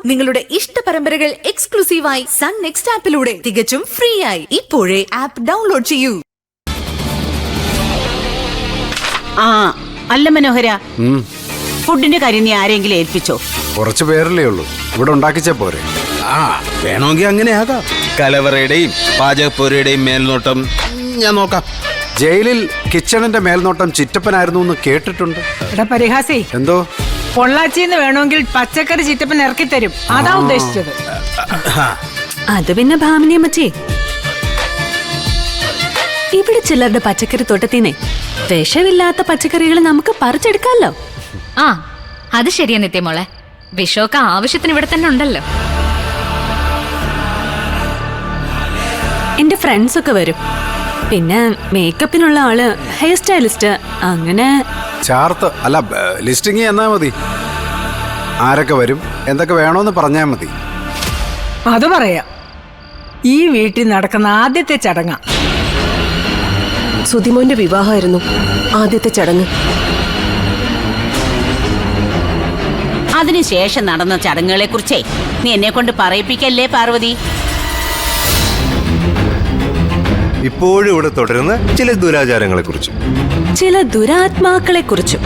നിങ്ങളുടെ ഇഷ്ട പരമ്പരകൾ എക്സ്ക്ലൂസീവായി സൺ നെക്സ്റ്റ് ആപ്പിലൂടെ തികച്ചും ഫ്രീ ആയി. ഇപ്പോഴേ ആപ്പ് ഡൗൺലോഡ് ചെയ്യൂ. അല്ല മനോഹര, ഫുഡിന്റെ കാര്യം നീ ആരെങ്കിലും ഏൽപ്പിച്ചോ? കുറച്ചു പേരല്ലേ ഉള്ളൂ, ഇവിടെ ഉണ്ടാക്കിച്ച പോരെ. വേണമെങ്കിൽ അങ്ങനെ ആകാം. കലവറയുടെയും പാചകപ്പുരയുടെയും മേൽനോട്ടം ഞാൻ നോക്കാം. ജയിലിൽ കിച്ചണിന്റെ മേൽനോട്ടം ചിറ്റപ്പനായിരുന്നു എന്ന് കേട്ടിട്ടുണ്ട്. പരിഹാസേ, എന്തോ പൊള്ളാച്ചിന്ന് വേണമെങ്കിൽ പച്ചക്കറി ചിറ്റപ്പൻ ഇറക്കി തരും, അതാ ഉദ്ദേശിച്ചത്. അത് പിന്നെ ഭാമിനിയമ്മച്ചേ, ഇവിടെ ചിലരുടെ പച്ചക്കറി തോട്ടത്തിനെ വിഷമില്ലാത്ത പച്ചക്കറികൾ നമുക്ക് പറിച്ചെടുക്കാമല്ലോ. അത് ശരിയാ നിത്യമോളെ, വിഷമൊക്കെ ആവശ്യത്തിന് ഇവിടെ തന്നെ ഉണ്ടല്ലോ. എന്റെ ഫ്രണ്ട്സ് ഒക്കെ വരും, പിന്നെ മേക്കപ്പിനുള്ള ആള്, ഹെയർ സ്റ്റൈലിസ്റ്റ്, അങ്ങനെ ചാർത്ത് അല്ല ലിസ്റ്റിങ് എന്നാ മതി. ആരൊക്കെ വരും, എന്തൊക്കെ വേണോന്ന് പറഞ്ഞാൽ മതി. അത് പറയാം. ഈ വീട്ടിൽ നടക്കുന്ന ആദ്യത്തെ ചടങ്ങ സുധിമോന്റെ വിവാഹമായിരുന്നു ആദ്യത്തെ ചടങ്ങ്. അതിനുശേഷം നടന്ന ചടങ്ങുകളെ കുറിച്ചേ നീ എന്നെ കൊണ്ട് പറയിപ്പിക്കല്ലേ പാർവതി. ഇപ്പോഴും ഇവിടെ തുടരുന്ന ചില ദുരാചാരങ്ങളെ കുറിച്ചും ചില ദുരാത്മാക്കളെ കുറിച്ചും.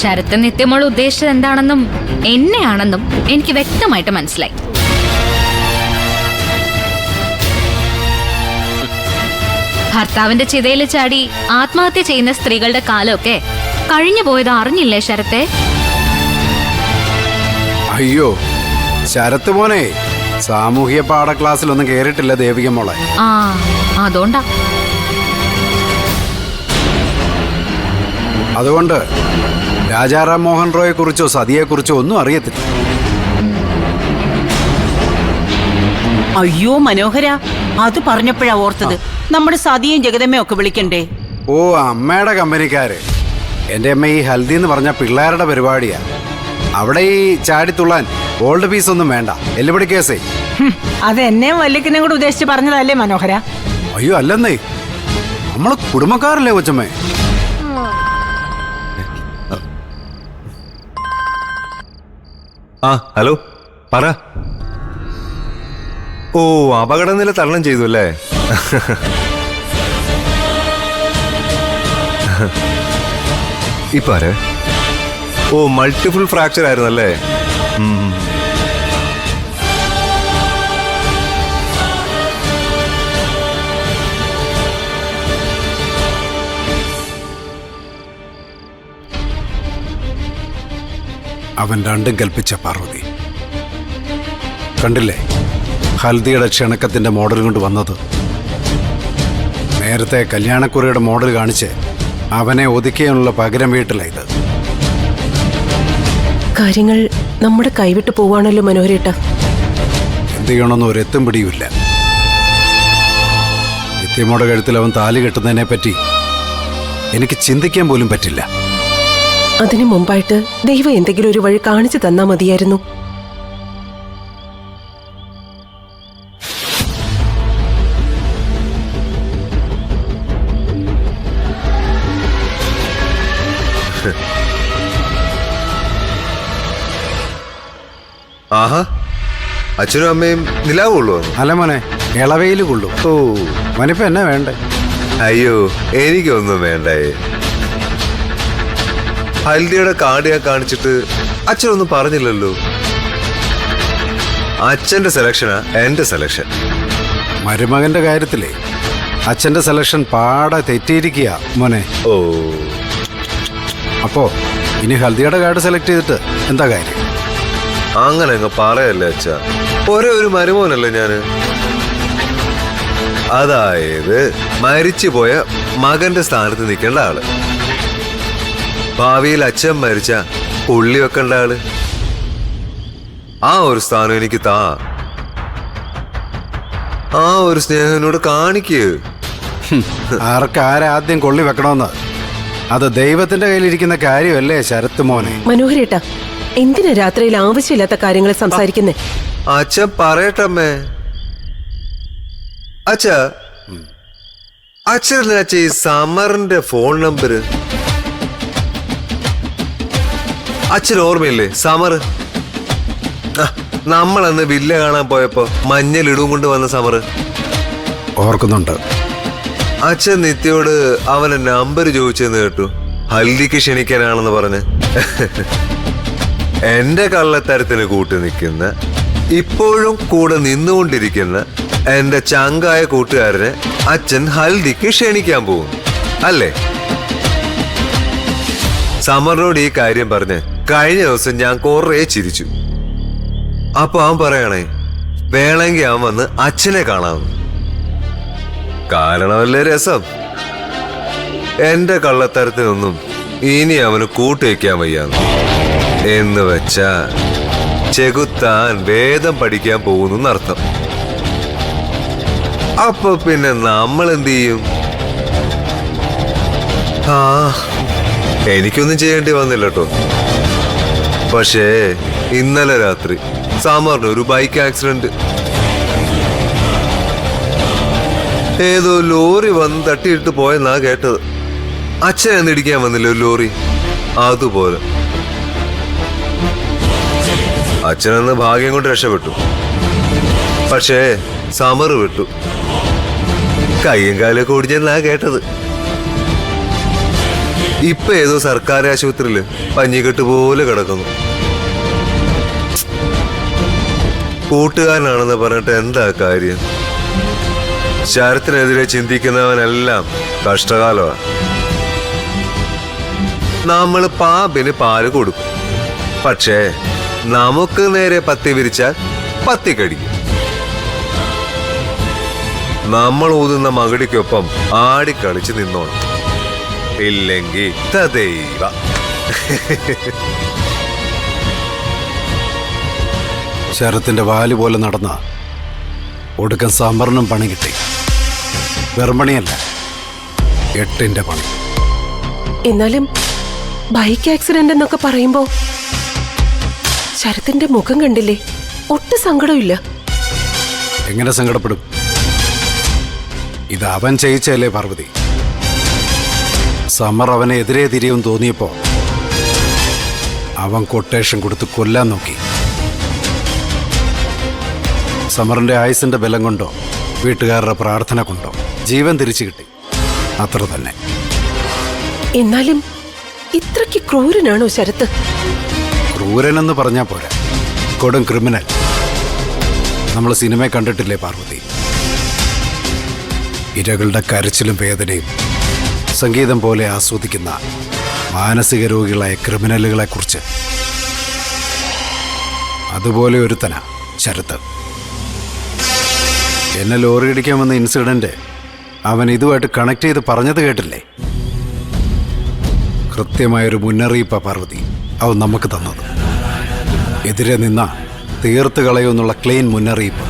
ശരത്ത് നിത്യമോൾ ഉദ്ദേശിച്ചത് എന്താണെന്നും എന്നെയാണെന്നും എനിക്ക് വ്യക്തമായിട്ട് മനസ്സിലായി. ഭർത്താവിന്റെ ചിതയിൽ ചാടി ആത്മഹത്യ ചെയ്യുന്ന സ്ത്രീകളുടെ കാലമൊക്കെ കഴിഞ്ഞു പോയത് അറിഞ്ഞില്ലേ ശരത്തെ? അയ്യോ ശരത്ത് മോനെ, സാമൂഹ്യ പാഠ ക്ലാസ്സിലൊന്നും കേറിയിട്ടില്ല ദേവിക മോളെ. അതുകൊണ്ടാ. അതുകൊണ്ട് രാജാറാം മോഹൻ റോയെ കുറിച്ചോ സതിയെ കുറിച്ചോ ഒന്നും അറിയത്തില്ല. അയ്യോ മനോഹര, അത് പറഞ്ഞപ്പോഴാ ഓർത്തത്, നമ്മുടെ സതിയും ജഗദമ്മയും ഒക്കെ വിളിക്കണ്ടേ? ഓ, അമ്മയുടെ കമ്പനിക്കാര്. എന്റെ അമ്മ ഈ ഹൽദി എന്ന് പറഞ്ഞ പിള്ളേരുടെ പരിപാടിയാ. അവിടെ ഈ ചാടിത്തുള്ളാൻ ഓൾഡ് പീസ് ഒന്നും വേണ്ട, എല്ലുപടി കേസേ. അത് എന്നെയും വല്യക്കിനെയും കൂടെ ഉദ്ദേശിച്ച് പറഞ്ഞതല്ലേ മനോഹര? അയ്യോ അല്ലെന്നേ, നമ്മള് കുടുംബക്കാരല്ലേ കൊച്ചമ്മേ. ഹലോ, പറ. ഓ, അപകടനില തരണം ചെയ്തു അല്ലേ? ഇപ്പാരെ? ഓ, മൾട്ടിപ്പിൾ ഫ്രാക്ചർ ആയിരുന്നല്ലേ? അവൻ രണ്ടും കൽപ്പിച്ച പാർവതി. കണ്ടില്ലേ ഹൽദിയുടെ ക്ഷണക്കത്തിന്റെ മോഡൽ കൊണ്ട് വന്നത്? നേരത്തെ കല്യാണക്കുറിയുടെ മോഡൽ കാണിച്ച് അവനെ ഒതുക്കിയുള്ള പകരം വീട്ടിലായത്. കാര്യങ്ങൾ നമ്മുടെ കൈവിട്ട് പോവാണല്ലോ മനോഹരേട്ട. എന്ത് ചെയ്യണമെന്ന് ഒരെത്തും പിടിയുമില്ല. നിത്യമോടെ കഴുത്തിൽ അവൻ താലി കെട്ടുന്നതിനെ പറ്റി എനിക്ക് ചിന്തിക്കാൻ പോലും പറ്റില്ല. അതിനു മുമ്പായിട്ട് ദൈവം എന്തെങ്കിലും ഒരു വഴി കാണിച്ചു തന്നാ മതിയായിരുന്നു. ആഹാ, അച്ഛനും അമ്മയും നിലാവുള്ളൂ? അല്ല മോനെ, ഇളവയിൽ കൊള്ളു. ഓ, മോനിപ്പോ എന്നാ വേണ്ടേ? അയ്യോ എനിക്കൊന്നും വേണ്ടേ. ഹൽദിയുടെ കാർഡ് ഞാൻ കാണിച്ചിട്ട് അച്ഛനൊന്നും പറഞ്ഞില്ലല്ലോ. അച്ഛന്റെ സെലക്ഷനാ എന്റെ സെലക്ഷൻ. മരുമകന്റെ കാര്യത്തിലേ അച്ഛന്റെ സെലക്ഷൻ പാടെ തെറ്റിയിരിക്കുക മോനെ. ഓ, അപ്പോ ഇനി ഹൽദിയുടെ കാർഡ് സെലക്ട് ചെയ്തിട്ട് എന്താ കാര്യം? അങ്ങനെ അങ്ങ് പറയല്ലേ അച്ഛ. ഒരേ ഒരു മരുമോനല്ലേ ഞാന്. അതായത് മരിച്ചുപോയ മകന്റെ സ്ഥാനത്ത് നിൽക്കേണ്ട ആള്. ഭാവിയിൽ അച്ഛൻ മരിച്ച പുള്ളി വെക്കേണ്ട ആള്. ആ ഒരു സ്ഥാനം എനിക്ക് താ. ആ ഒരു സ്നേഹം എന്നോട് കാണിക്ക്. ആർക്കാരാദ്യം കൊള്ളി വെക്കണമെന്ന് അത് ദൈവത്തിന്റെ കയ്യിലിരിക്കുന്ന കാര്യമല്ലേ ശരത്ത് മോനെ. മനോഹരേട്ട, എന്തിനാ രാത്രിയിൽ ആവശ്യമില്ലാത്ത കാര്യങ്ങൾ സംസാരിക്കുന്നേ? അച്ഛൻ പറയട്ടമ്മേ. അച്ഛനല്ലേ അച്ഛ ഈ സമറിന്റെ ഫോൺ നമ്പർ? അച്ഛൻ ഓർമ്മയില്ലേ സമർ? നമ്മളന്ന് വില്ല കാണാൻ പോയപ്പോ മഞ്ഞളിടും കൊണ്ട് വന്ന സമറ് ഓർക്കുന്നുണ്ട്. അച്ഛൻ നിത്യോട് അവനെ നമ്പർ ചോദിച്ചെന്ന് കേട്ടു. ഹൽദിക്ക് ക്ഷണിക്കാനാണെന്ന് പറഞ്ഞ്. എന്റെ കള്ളത്തരത്തിന് കൂട്ടി നിൽക്കുന്ന, ഇപ്പോഴും കൂടെ നിന്നുകൊണ്ടിരിക്കുന്ന എന്റെ ചങ്കായ കൂട്ടുകാരനെ അച്ഛൻ ഹൽദിക്ക് ക്ഷണിക്കാൻ പോകും അല്ലേ? സമറിനോട് ഈ കാര്യം പറഞ്ഞ് കഴിഞ്ഞ ദിവസം ഞാൻ കുറേ ചിരിച്ചു. അപ്പൊ അവൻ പറയണേ, വേണമെങ്കിൽ അവൻ വന്ന് അച്ഛനെ കാണാമെന്ന്. കാരണമല്ലേ രസം. എന്റെ കള്ളത്തരത്തിനൊന്നും ഇനി അവന് കൂട്ടുവയ്ക്കാൻ വയ്യാന്ന്. എന്ന് വെച്ചാ ചെകുത്താൻ വേദം പഠിക്കാൻ പോകുന്നു അർത്ഥം. അപ്പൊ പിന്നെ നമ്മൾ എന്ത് ചെയ്യും? ആ, എനിക്കൊന്നും ചെയ്യേണ്ടി വന്നില്ല കേട്ടോ. പക്ഷേ ഇന്നലെ രാത്രി സമറിന് ഒരു ബൈക്ക് ആക്സിഡന്റ്. ഏതോ ലോറി വന്ന് തട്ടിയിട്ട് പോയെന്നാ കേട്ടത്. അച്ഛനെന്ന് ഇടിക്കാൻ വന്നില്ല ഒരു ലോറി. അതുപോലെ അച്ഛനെന്ന് ഭാഗ്യം കൊണ്ട് രക്ഷപ്പെട്ടു. പക്ഷേ സമറ് വിട്ടു. കയ്യും കാലൊക്കെ ഓടിച്ചെന്നാ കേട്ടത്. ഇപ്പൊ ഏതോ സർക്കാർ ആശുപത്രിയില് പഞ്ഞിക്കെട്ട് പോലെ കിടക്കുന്നു. കൂട്ടുകാരനാണെന്ന് പറഞ്ഞിട്ട് എന്താ കാര്യം? ശരത്തിനെതിരെ ചിന്തിക്കുന്നവനെല്ലാം കഷ്ടകാലമാണ്. നമ്മൾ പാമ്പിന് പാല് കൊടുക്കും, പക്ഷേ നമുക്ക് നേരെ പത്തി വിരിച്ചാൽ പത്തി കടിക്കും. നമ്മൾ ഊതുന്ന മകടിക്കൊപ്പം ആടിക്കളിച്ച് നിന്നോണം. ഇല്ലെങ്കിൽ തദൈവ. ശരത്തിന്റെ വാല് പോലെ നടന്ന ഒടുക്കം സമറിനും പണി കിട്ടി. വെറുമണിയല്ല, 8ന്റെ പണി. എന്നാലും ബൈക്ക് ആക്സിഡന്റ് എന്നൊക്കെ പറയുമ്പോ ശരത്തിന്റെ മുഖം കണ്ടില്ലേ? ഒട്ടും സങ്കടമില്ല. എങ്ങനെ സങ്കടപ്പെടും? ഇത് അവൻ ചെയ്യിച്ചല്ലേ പാർവതി. സമർ അവനെ എതിരെ തിരിയും തോന്നിയപ്പോ അവൻ കൊട്ടേഷൻ കൊടുത്ത് കൊല്ലാൻ നോക്കി. സമറിന്റെ ആയുസിന്റെ ബലം കൊണ്ടോ വീട്ടുകാരുടെ പ്രാർത്ഥന കൊണ്ടോ ജീവൻ തിരിച്ചു കിട്ടി, അത്ര തന്നെ. എന്നാലും ഇത്രയ്ക്ക് ക്രൂരനാണോ ശരത്ത്? ക്രൂരനെന്ന് പറഞ്ഞാ പോരാ, കൊടും ക്രിമിനൽ. നമ്മൾ സിനിമ കണ്ടിട്ടില്ലേ പാർവതി? ഇരകളുടെ കരച്ചിലും വേദനയും സംഗീതം പോലെ ആസ്വദിക്കുന്ന മാനസിക രോഗികളായ ക്രിമിനലുകളെ കുറിച്ച്. അതുപോലെ ഒരുത്തനാ ശരത്ത്. എന്നെ ലോറി ഇടിക്കാൻ വന്ന ഇൻസിഡന്റ് അവൻ ഇതുമായിട്ട് കണക്ട് ചെയ്ത് പറഞ്ഞത് കേട്ടില്ലേ? കൃത്യമായൊരു മുന്നറിയിപ്പാ പാർവതി അവൻ നമുക്ക് തന്നത്. എതിരെ നിന്ന തീർത്ത് കളയുമെന്നുള്ള ക്ലീൻ മുന്നറിയിപ്പ്.